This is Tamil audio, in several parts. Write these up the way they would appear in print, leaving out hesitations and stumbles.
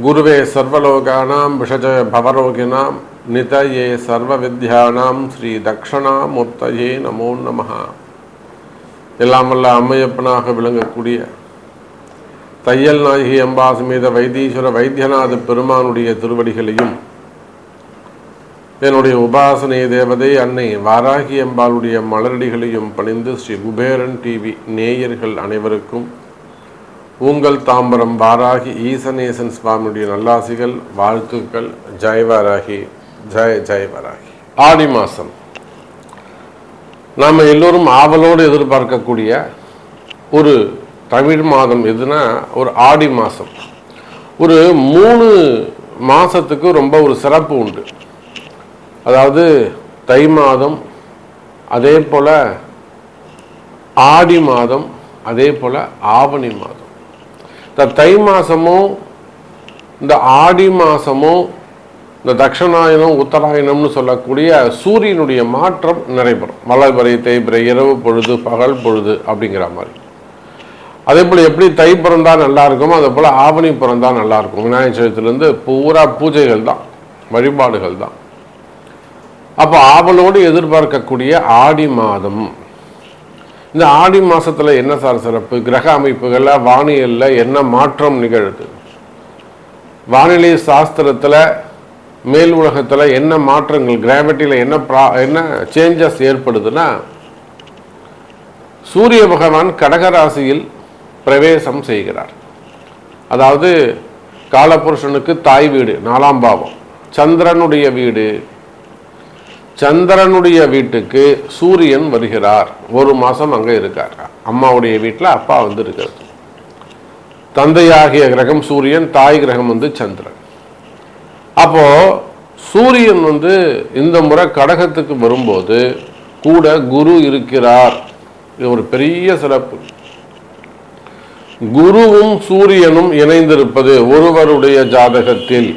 குருவே சர்வலோகானாம் விஷஜய பவரோகிணாம் நிதயே சர்வ வித்யானாம் ஸ்ரீ தக்ஷணாமூர்த்தயே நமோ நமஹ. எல்லாம் வல்ல அம்மையப்பனாக விளங்கக்கூடிய தையல் நாயகி அம்பாசமேத வைத்தீஸ்வர வைத்தியநாத பெருமானுடைய திருவடிகளையும், என்னுடைய உபாசனை தேவதை அன்னை வாராகி அம்பாளுடைய மலரடிகளையும் பணிந்து ஸ்ரீ குபேரன் டிவி நேயர்கள் அனைவருக்கும் உங்கள் தாம்பரம் வாராகி ஈசனேசன் சுவாமியுடைய நல்லாசிகள், வாழ்த்துக்கள். ஜெய் வாராகி, ஜெய் ஜெய் வாராகி. ஆடி மாதம் நாம் எல்லோரும் ஆவலோடு எதிர்பார்க்கக்கூடிய ஒரு தமிழ் மாதம் எதுனா ஒரு ஆடி மாதம். ஒரு 3 மாதத்துக்கு ரொம்ப ஒரு சிறப்பு உண்டு. அதாவது தை மாதம், அதே போல் ஆடி மாதம், அதே போல் ஆவணி மாதம். இந்த தை மாதமும் இந்த ஆடி மாதமும் இந்த தட்சிணாயனம் உத்தராயணம்னு சொல்லக்கூடிய சூரியனுடைய மாற்றம் நடைபெறும். வளர்பிறை தேய்பிறை, இரவு பொழுது பகல் பொழுது அப்படிங்கிற மாதிரி. அதே போல் எப்படி தை பிறந்தா நல்லா இருக்குமோ அதே போல் ஆவணி பிறந்தா நல்லா இருக்கும். விநாயகர் சதுர்த்தியிலேருந்து பூரா பூஜைகள் தான், வழிபாடுகள் தான். அப்போ ஆவலோடு எதிர்பார்க்கக்கூடிய ஆடி மாதம். இந்த ஆடி மாதத்தில் என்ன சார் சிறப்பு? கிரக அமைப்புகளில் வானியலில் என்ன மாற்றம் நிகழுது? வானிலை சாஸ்திரத்தில் மேல் உலகத்தில் என்ன மாற்றங்கள், கிராவிட்டியில் என்ன சேஞ்சஸ் ஏற்படுதுன்னா, சூரிய பகவான் கடகராசியில் பிரவேசம் செய்கிறார். அதாவது காலபுருஷனுக்கு தாய் வீடு 4ஆம் பாவம், சந்திரனுடைய வீடு. சந்திரனுடைய வீட்டுக்கு சூரியன் வருகிறார். 1 மாதம் அங்கே இருக்கார். அம்மாவுடைய வீட்டில் அப்பா வந்து இருக்கிறது. தந்தையாகிய கிரகம் சூரியன், தாய் கிரகம் வந்து சந்திரன். அப்போ சூரியன் வந்து இந்த முறை கடகத்துக்கு வரும்போது கூட குரு இருக்கிறார். இது ஒரு பெரிய சிறப்பு. குருவும் சூரியனும் இணைந்திருப்பது ஒருவருடைய ஜாதகத்தில்,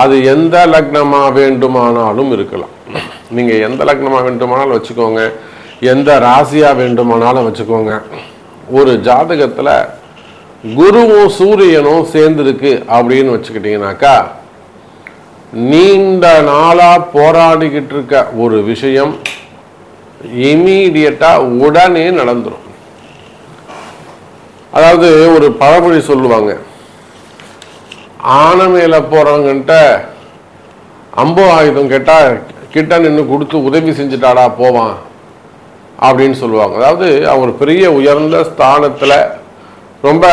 அது எந்த லக்னமா வேண்டுமானாலும் இருக்கலாம். நீங்க எந்த லக்னமா வேண்டுமானாலும் வச்சுக்கோங்க, எந்த ராசியா வேண்டுமானாலும் வச்சுக்கோங்க. ஒரு ஜாதகத்துல குருவும் சூரியனும் சேர்ந்திருக்கு அப்படின்னு வச்சுக்கிட்டீங்கன்னாக்கா, நீண்ட நாளா போராடிக்கிட்டு இருக்க ஒரு விஷயம் இமீடியட்டா உடனே நடந்துடும். அதாவது ஒரு பழமொழி சொல்லுவாங்க, ஆனை மேல போறவங்கிட்ட அம்பு ஆயுதம் கேட்டா கிட்ட நின்று கொடுத்து உதவி செஞ்சுட்டாடா போவான் அப்படின்னு சொல்லுவாங்க. அதாவது அவர் பெரிய உயர்ந்த ஸ்தானத்துல ரொம்ப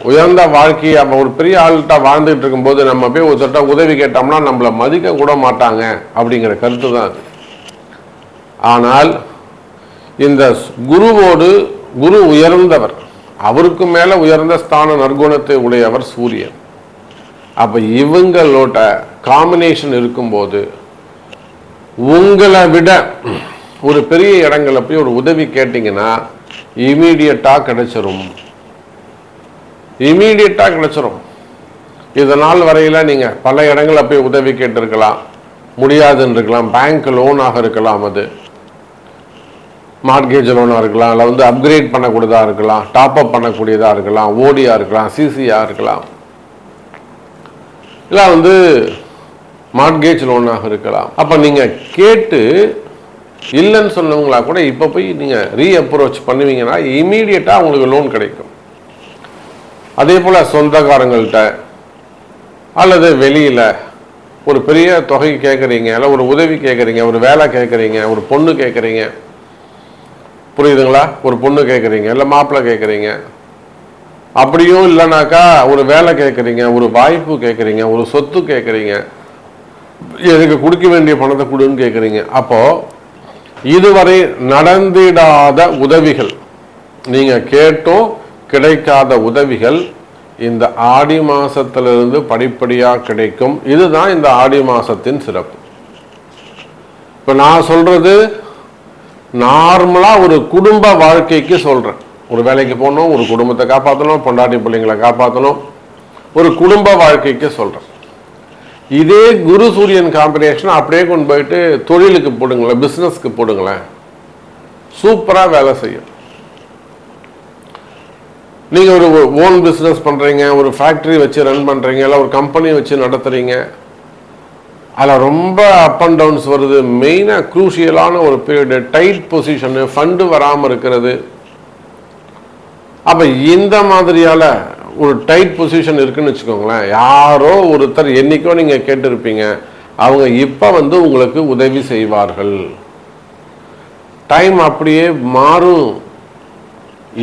உயர்ந்த வாழ்க்கையை அவன் ஒரு பெரிய ஆள்கிட்ட வாழ்ந்துட்டு இருக்கும்போது நம்ம போய் ஒருத்தட்ட உதவி கேட்டோம்னா நம்மளை மதிக்க கூட மாட்டாங்க அப்படிங்கிற கருத்து தான் அது. ஆனால் இந்த குருவோடு, குரு உயர்ந்தவர், அவருக்கு மேல உயர்ந்த ஸ்தான நற்குணத்தை உடையவர் சூரியன். அப்ப இவங்களோட காம்பினேஷன் இருக்கும்போது உங்களை விட ஒரு பெரிய இடங்களை போய் ஒரு உதவி கேட்டீங்கன்னா இமீடியட்டா கிடைச்சிரும். இதனால் வரையில நீங்க பல இடங்களை போய் உதவி கேட்டிருக்கலாம், முடியாதுன்னு இருக்கலாம். பேங்க் லோனாக இருக்கலாம், அது மார்கேஜ் லோனாக இருக்கலாம், இல்லை வந்து அப்கிரேட் பண்ணக்கூடியதாக இருக்கலாம், டாப் அப் பண்ணக்கூடியதாக இருக்கலாம், ஓடியா இருக்கலாம், சிசியா இருக்கலாம், இல்லை வந்து மார்கேஜ் லோனாக இருக்கலாம். அப்போ நீங்கள் கேட்டு இல்லைன்னு சொன்னவங்களா கூட இப்போ போய் நீங்கள் ரீஅப்ரோச் பண்ணுவீங்கன்னா இமீடியட்டாக உங்களுக்கு லோன் கிடைக்கும். அதே போல் சொந்தக்காரங்கள்ட்ட அல்லது வெளியில் ஒரு பெரிய தொகை கேட்குறீங்க, இல்லை ஒரு உதவி கேட்குறீங்க, ஒரு வேலை கேட்குறீங்க, ஒரு பொண்ணு கேட்குறீங்க, புரியுதுங்களா? ஒரு பொண்ணு கேட்குறீங்க, இல்லை மாப்பிள்ளை கேட்குறீங்க, அப்படியும் இல்லைனாக்கா ஒரு வேலை கேட்குறீங்க, ஒரு வாய்ப்பு கேட்குறீங்க, ஒரு சொத்து கேட்குறீங்க, எனக்கு கொடுக்க வேண்டிய பணத்தை கொடுன்னு கேட்குறீங்க. அப்போது இதுவரை நடந்திடாத உதவிகள், நீங்கள் கேட்டும் கிடைக்காத உதவிகள் இந்த ஆடி மாசத்திலிருந்து படிப்படியாக கிடைக்கும். இதுதான் இந்த ஆடி மாசத்தின் சிறப்பு. இப்போ நான் சொல்றது நார்மலா ஒரு குடும்ப வாழ்க்கைக்கு சொல்றேன். ஒரு வேலைக்கு போகணும், ஒரு குடும்பத்தை காப்பாற்றணும், பொண்டாட்டி பிள்ளைங்களை காப்பாற்றணும், ஒரு குடும்ப வாழ்க்கைக்கு சொல்றேன். இதே குரு சூரியன் காம்பினேஷன் அப்படியே கொண்டு போயிட்டு தொழிலுக்கு போடுங்களேன், பிஸ்னஸ்க்கு போடுங்களேன், சூப்பராக வேலை செய்யும். நீங்கள் ஒரு ஓன் பிஸ்னஸ் பண்ணுறீங்க, ஒரு ஃபேக்ட்ரி வச்சு ரன் பண்ணுறீங்க, இல்லை ஒரு கம்பெனி வச்சு நடத்துகிறீங்க, அதில் ரொம்ப அப் அண்ட் டவுன்ஸ் வருது. மெயினாக க்ரூஷியலான ஒரு பீரியடு, டைட் பொசிஷனு, ஃபண்டு வராமல் இருக்கிறது. அப்போ இந்த மாதிரியால் ஒரு டைட் பொசிஷன் இருக்குன்னு வச்சுக்கோங்களேன். யாரோ ஒருத்தர் என்னைக்கோ நீங்கள் கேட்டிருப்பீங்க, அவங்க இப்போ உங்களுக்கு உதவி செய்வார்கள். டைம் அப்படியே மாறும்.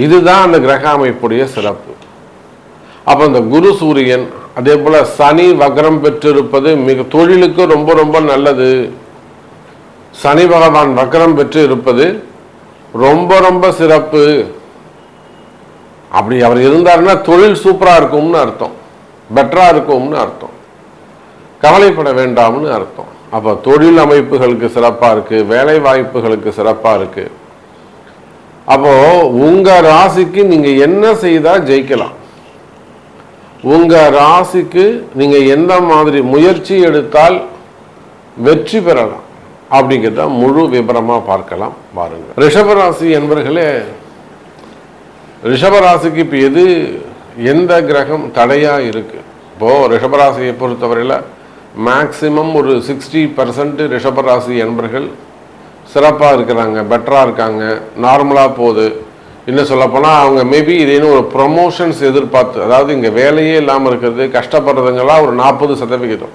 இதுதான் அந்த கிரக அமைப்புடைய சிறப்பு. அப்போ இந்த குரு சூரியன், அதே போல சனி வக்ரம் பெற்றிருப்பது மிக தொழிலுக்கு ரொம்ப ரொம்ப நல்லது. சனி பகவான் வக்ரம் பெற்று இருப்பது ரொம்ப ரொம்ப சிறப்பு. அப்படி அவர் இருந்தாருன்னா தொழில் சூப்பரா இருக்கும்னு அர்த்தம், பெட்டரா இருக்கும்னு அர்த்தம், கவலைப்பட வேண்டாம்னு அர்த்தம். அப்போ தொழில் அமைப்புகளுக்கு சிறப்பா இருக்கு, வேலை வாய்ப்புகளுக்கு சிறப்பா இருக்கு. அப்போ உங்க ராசிக்கு நீங்க என்ன செய்தா ஜெயிக்கலாம், உங்க ராசிக்கு நீங்க எந்த மாதிரி முயற்சி எடுத்தால் வெற்றி பெறலாம் அப்படிங்கிறத முழு விபரமா பார்க்கலாம் பாருங்க. ரிஷபராசி என்பர்களே, ரிஷபராசிக்கு இப்போ எந்த கிரகம் தடையா இருக்கு? இப்போ ரிஷபராசியை பொறுத்தவரையில் மேக்சிமம் ஒரு 60% ரிஷபராசி என்பர்கள் சிறப்பாக இருக்கிறாங்க, பெட்டராக இருக்காங்க, நார்மலாக போகுது. இன்னும் சொல்லப்போனால் அவங்க மேபி இதேன்னு ஒரு ப்ரொமோஷன்ஸ் எதிர்பார்த்து, அதாவது இங்கே வேலையே இல்லாமல் இருக்கிறது, கஷ்டப்படுறதுங்கெல்லாம் ஒரு 40%,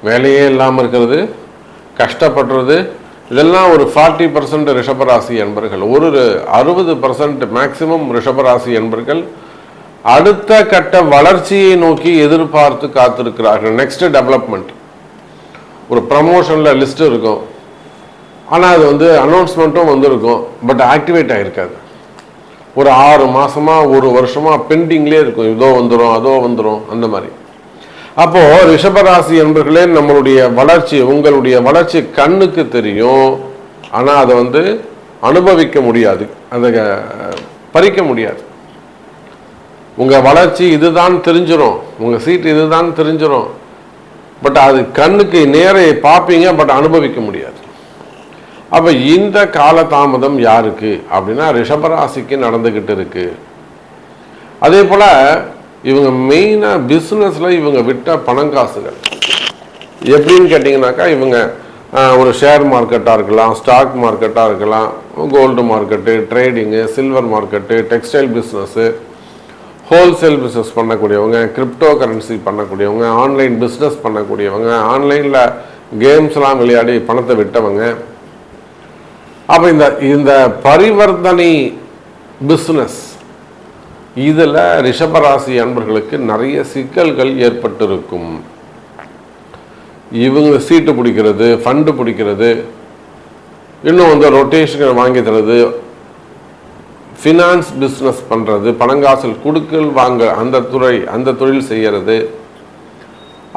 வேலையே இல்லாமல் இருக்கிறது, கஷ்டப்படுறது, இதெல்லாம் ஒரு 40% ரிஷபராசி என்பர்கள். ஒரு 60% மேக்சிமம் ரிஷபராசி என்பர்கள் அடுத்த கட்ட வளர்ச்சியை நோக்கி எதிர்பார்த்து காத்திருக்கிறார்கள். நெக்ஸ்ட் டெவலப்மெண்ட், ஒரு ப்ரமோஷனில் லிஸ்ட் இருக்கும், ஆனால் அது அனௌன்ஸ்மெண்ட்டும் வந்திருக்கும், பட் ஆக்டிவேட் ஆகிருக்காது. ஒரு 6 மாதமா 1 வருஷமா பெண்டிங்லேயே இருக்கும், இதோ வந்துடும் அதோ வந்துடும் அந்த மாதிரி. அப்போ ரிஷபராசி என்பர்களே, நம்மளுடைய வளர்ச்சி, உங்களுடைய வளர்ச்சி கண்ணுக்கு தெரியும், ஆனால் அதை அனுபவிக்க முடியாது, அதை பறிக்க முடியாது. உங்க வளர்ச்சி இதுதான் தெரிஞ்சிடும், உங்க சீட் இதுதான் தெரிஞ்சிடும், பட் அது கண்ணுக்கு நேரே பார்ப்பீங்க, பட் அனுபவிக்க முடியாது. அப்ப இந்த காலதாமதம் யாருக்கு அப்படின்னா ரிஷபராசிக்கு நடந்துகிட்டு இருக்கு. அதே போல இவங்க மெயினா பிசினஸ்ல இவங்க விட்ட பணங்காசுகள் எப்படின்னு கேட்டீங்கன்னாக்கா, இவங்க ஒரு ஷேர் மார்க்கெட்டா இருக்கலாம், ஸ்டாக் மார்க்கெட்டா இருக்கலாம், gold market, trading, silver market, textile business, wholesale business பண்ணக்கூடியவங்க, கிரிப்டோ கரன்சி பண்ணக்கூடியவங்க, ஆன்லைன் பிஸ்னஸ் பண்ணக்கூடியவங்க, ஆன்லைனில் கேம்ஸ்லாம் விளையாடி பணத்தை விட்டவங்க. அப்போ இந்த பரிவர்த்தனை பிஸ்னஸ் இதில் ரிஷபராசி அன்பர்களுக்கு நிறைய சிக்கல்கள் ஏற்பட்டிருக்கும். இவங்க சீட்டு பிடிக்கிறது, ஃபண்டு பிடிக்கிறது, இன்னும் ரொட்டேஷன் வாங்கி தரது, ஃபினான்ஸ் பிஸ்னஸ் பண்ணுறது, பணங்காசல் கொடுக்கல் வாங்க அந்த தொழில் செய்கிறது.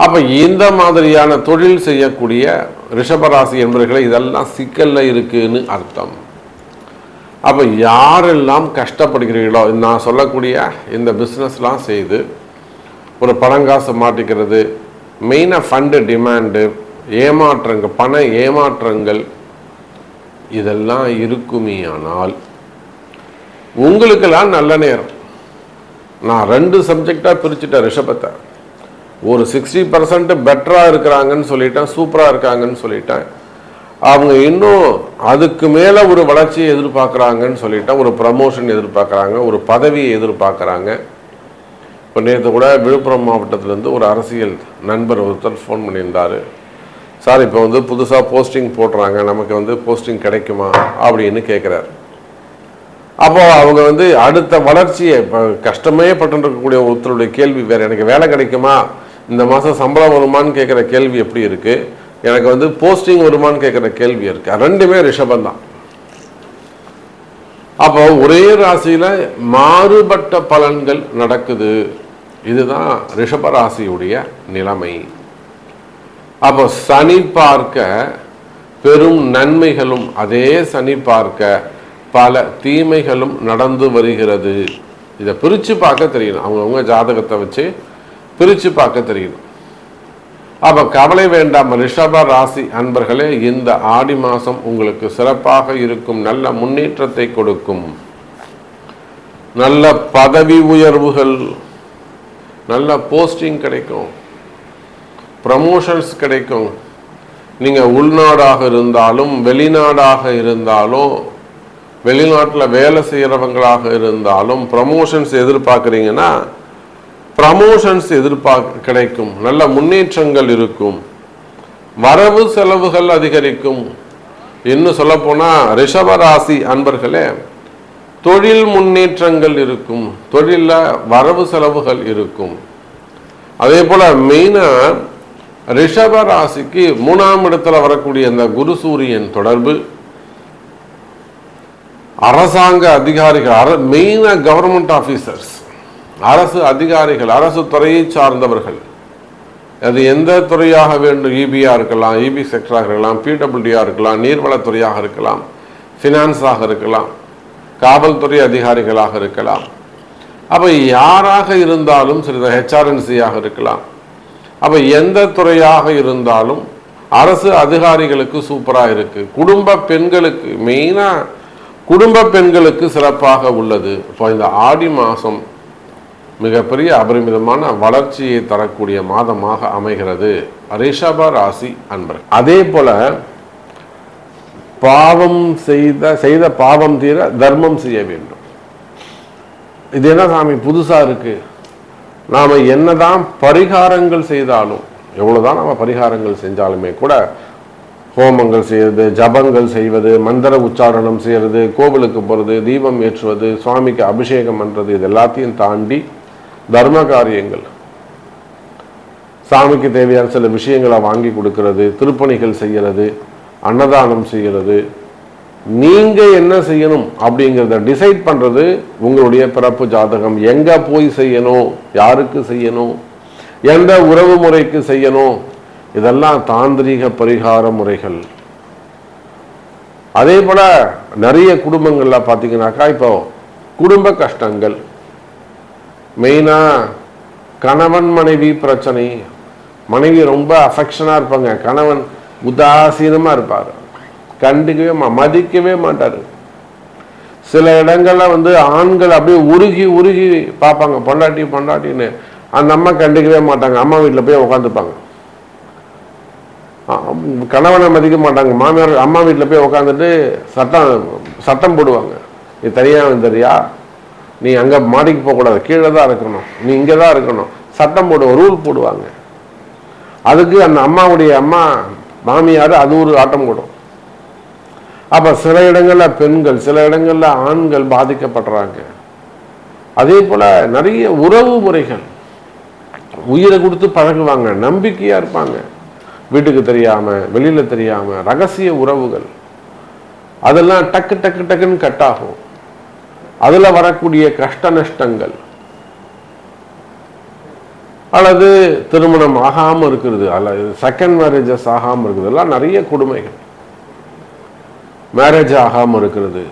அப்போ இந்த மாதிரியான தொழில் செய்யக்கூடிய ரிஷபராசி என்பவர்களை இதெல்லாம் சிக்கலில் இருக்குன்னு அர்த்தம். அப்போ யாரெல்லாம் கஷ்டப்படுகிறீர்களோ, நான் சொல்லக்கூடிய இந்த பிஸ்னஸ்லாம் செய்து ஒரு பணங்காசை மாட்டிக்கிறது, மெயினாக ஃபண்டு டிமாண்டு, ஏமாற்றங்கள், பண ஏமாற்றங்கள் இதெல்லாம் இருக்குமே ஆனால் உங்களுக்கெல்லாம் நல்ல நேரம். நான் 2 சப்ஜெக்டாக பிரிச்சுட்டேன் ரிஷபத்தை. ஒரு 60% பெட்டராக இருக்கிறாங்கன்னு சொல்லிட்டேன், சூப்பராக இருக்காங்கன்னு சொல்லிட்டேன். அவங்க இன்னும் அதுக்கு மேலே ஒரு வளர்ச்சியை எதிர்பார்க்குறாங்கன்னு சொல்லிட்டேன், ஒரு ப்ரமோஷன் எதிர்பார்க்குறாங்க, ஒரு பதவியை எதிர்பார்க்குறாங்க. இப்போ நேற்று கூட விழுப்புரம் மாவட்டத்திலேருந்து ஒரு அரசியல் நண்பர் ஒருத்தர் ஃபோன் பண்ணியிருந்தார். சார் இப்போ புதுசாக போஸ்டிங் போடுறாங்க, நமக்கு போஸ்டிங் கிடைக்குமா அப்படின்னு கேட்குறாரு. அப்போ அவங்க அடுத்த வளர்ச்சியை இப்போ கஷ்டமே பட்டுருக்கக்கூடிய ஒருத்தருடைய கேள்வி வேறு, எனக்கு வேலை கிடைக்குமா, இந்த மாதம் சம்பளம் வருமானு கேட்குற கேள்வி எப்படி இருக்கு, எனக்கு போஸ்டிங் வருமானு கேட்குற கேள்வி இருக்கு. ரெண்டுமே ரிஷபம் தான். அப்போ ஒரே ராசியில மாறுபட்ட பலன்கள் நடக்குது. இதுதான் ரிஷபராசியுடைய நிலைமை. அப்போ சனி பார்க்க பெரும் நன்மைகளும், அதே சனி பார்க்க பல தீமைகளும் நடந்து வருகிறது. இதை பிரித்து பார்க்க தெரியணும், அவங்கவுங்க ஜாதகத்தை வச்சு பிரித்து பார்க்க தெரியணும். அப்போ கவலை வேண்டாம் ரிஷப ராசி அன்பர்களே, இந்த ஆடி மாதம் உங்களுக்கு சிறப்பாக இருக்கும், நல்ல முன்னேற்றத்தை கொடுக்கும். நல்ல பதவி உயர்வுகள், நல்ல போஸ்டிங் கிடைக்கும், ப்ரமோஷன்ஸ் கிடைக்கும். நீங்கள் உள்நாடாக இருந்தாலும் வெளிநாடாக இருந்தாலும், வெளிநாட்டில் வேலை செய்கிறவங்களாக இருந்தாலும் ப்ரமோஷன்ஸ் எதிர்பார்க்குறீங்கன்னா ப்ரமோஷன்ஸ் கிடைக்கும். நல்ல முன்னேற்றங்கள் இருக்கும். வரவு செலவுகள் அதிகரிக்கும். இன்னும் சொல்லப்போனால் ரிஷபராசி அன்பர்களே, தொழில் முன்னேற்றங்கள் இருக்கும். தொழிலில் வரவு செலவுகள் இருக்கும். அதே போல் மெயினாக ரிஷபராசிக்கு 3ஆம் இடத்துல வரக்கூடிய இந்த குரு சூரியன் தொடர்பு, அரசாங்க அதிகாரிகள், மெயினாக கவர்மெண்ட் ஆஃபீஸர்ஸ், அரசு அதிகாரிகள், அரசு துறையை சார்ந்தவர்கள், அது எந்த துறையாக வேண்டும், இபியாக இருக்கலாம், இபி செக்டராக இருக்கலாம், பிடபிள்யூடியாக இருக்கலாம், நீர்வளத்துறையாக இருக்கலாம், ஃபினான்ஸாக இருக்கலாம், காவல்துறை அதிகாரிகளாக இருக்கலாம். அப்போ யாராக இருந்தாலும் சரி, ஹெச்ஆர்என்சியாக இருக்கலாம். அப்போ எந்த துறையாக இருந்தாலும் அரசு அதிகாரிகளுக்கு சூப்பராக இருக்குது. குடும்ப பெண்களுக்கு, மெயினாக குடும்ப பெண்களுக்கு சிறப்பாக உள்ளது. இப்போ இந்த ஆடி மாதம் மிகப்பெரிய அபரிமிதமான வளர்ச்சியை தரக்கூடிய மாதமாக அமைகிறது ரிஷப ராசி அன்பர்கள். அதே போல பாவம் செய்த பாவம் தீர தர்மம் செய்ய வேண்டும். இது என்ன சாமி புதுசா இருக்கு? நாம என்னதான் பரிகாரங்கள் செய்தாலும், எவ்வளவுதான் நம்ம பரிகாரங்கள் செஞ்சாலுமே கூட, ஹோமங்கள் செய்வது, ஜபங்கள் செய்வது, மந்திர உச்சாரணம் செய்வது, கோவிலுக்கு போகிறது, தீபம் ஏற்றுவது, சுவாமிக்கு அபிஷேகம் பண்ணுறது, இது எல்லாத்தையும் தாண்டி தர்ம காரியங்கள், சாமிக்கு தேவையான சில விஷயங்களை வாங்கி கொடுக்கறது, திருப்பணிகள் செய்கிறது, அன்னதானம் செய்கிறது, நீங்க என்ன செய்யணும் அப்படிங்கிறத டிசைட் பண்றது உங்களுடைய பிறப்பு ஜாதகம். எங்க போய் செய்யணும், யாருக்கு செய்யணும், எந்த உறவு முறைக்கு செய்யணும், இதெல்லாம் தாந்திரீக பரிகார முறைகள். அதே போல நிறைய குடும்பங்கள்ல பார்த்தீங்கன்னாக்கா இப்போ குடும்ப கஷ்டங்கள், மெயினா கணவன் மனைவி பிரச்சனை. மனைவி ரொம்ப அஃபெக்ஷனா இருப்பாங்க, கணவன் உதாசீனமா இருப்பார், கண்டுக்கவே மதிக்கவே மாட்டார். சில இடங்கள்ல ஆண்கள் அப்படியே உருகி உருகி பார்ப்பாங்க, பொண்டாட்டி பொண்டாட்டின்னு. அந்த அம்மா கண்டுக்கவே மாட்டாங்க, அம்மா வீட்டில் போய் உட்காந்துப்பாங்க. கணவனை மதிக்க மாட்டாங்க, மாமியார் அம்மா வீட்டில் போய் உட்காந்துட்டு சட்டம் போடுவாங்க. நீ தனியாக தெரியா, நீ அங்கே மாடிக்கு போகக்கூடாது, கீழே தான் இருக்கணும், நீ இங்கே தான் இருக்கணும், சட்டம் போடுவோம், ரூல் போடுவாங்க. அதுக்கு அந்த அம்மாவுடைய அம்மா மாமியார் அது ஒரு ஆட்டம் போடும். அப்போ சில இடங்களில் பெண்கள், சில இடங்களில் ஆண்கள் பாதிக்கப்படுறாங்க. அதே போல் நிறைய உறவு முறைகள், உயிரை கொடுத்து பழகுவாங்க, நம்பிக்கையாக இருப்பாங்க, வீட்டுக்கு தெரியாமல் வெளியில் தெரியாமல் ரகசிய உறவுகள், அதெல்லாம் டக்கு டக்கு டக்குன்னு கட் ஆகும். அதில் வரக்கூடிய கஷ்ட நஷ்டங்கள், அல்லது திருமணம் ஆகாமல் இருக்கிறது, அல்லது செகண்ட் மேரேஜஸ் ஆகாமல் இருக்கிறது, எல்லாம் நிறைய கொடுமைகள். மேரேஜ் ஆகாமல் இருக்கிறது,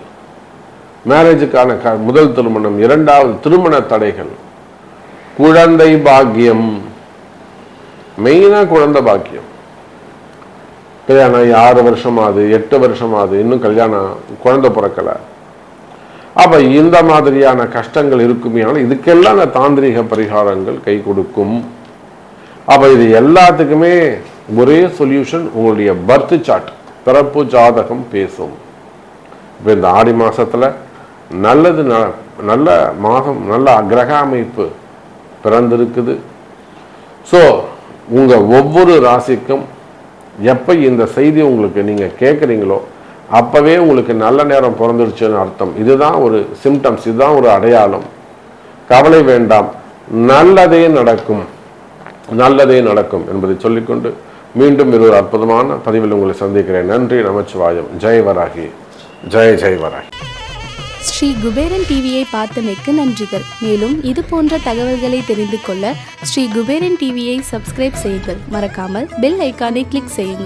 மேரேஜுக்கான முதல் திருமணம், இரண்டாவது திருமண தடைகள், குழந்தை பாக்கியம், மெயினாக குழந்தை பாக்கியம். கல்யாணம் 6 வருஷமாகுது, 8 வருஷமாகுது, இன்னும் கல்யாணம் குழந்தை பிறக்கலை. அப்போ இந்த மாதிரியான கஷ்டங்கள் இருக்குமே, ஆனால் இதுக்கெல்லாம் அந்த தாந்திரிக பரிகாரங்கள் கை கொடுக்கும். அப்போ இது எல்லாத்துக்குமே ஒரே சொல்யூஷன், உங்களுடைய பர்த் சார்ட், பிறப்பு ஜாதகம் பேசும். இப்போ இந்த ஆடி மாதத்தில் நல்லது, நல்ல மாதம், நல்ல கிரக அமைப்பு பிறந்திருக்குது. ஸோ உங்கள் ஒவ்வொரு ராசிக்கும் எப்போ இந்த செய்தி உங்களுக்கு நீங்கள் கேட்குறீங்களோ அப்போவே உங்களுக்கு நல்ல நேரம் பிறந்துருச்சுன்னு அர்த்தம். இதுதான் ஒரு சிம்டம்ஸ், இதுதான் ஒரு அடையாளம். கவலை வேண்டாம், நல்லதே நடக்கும், நல்லதே நடக்கும் என்பதை சொல்லிக்கொண்டு மீண்டும் ஒரு அற்புதமான பதிவில் உங்களை சந்திக்கிறேன். நன்றி, நமச்சிவாயம். ஜெய் வராகி, ஜெய் ஜெய் வராகி. ஸ்ரீ குபேரன் டிவியை பார்த்தமைக்கு நன்றிகள். மேலும் இது போன்ற தகவல்களை தெரிந்து கொள்ள ஸ்ரீ குபேரன் டிவியை சப்ஸ்கிரைப் செய்யுங்கள். மறக்காமல் பெல் ஐக்கானை கிளிக் செய்யுங்கள்.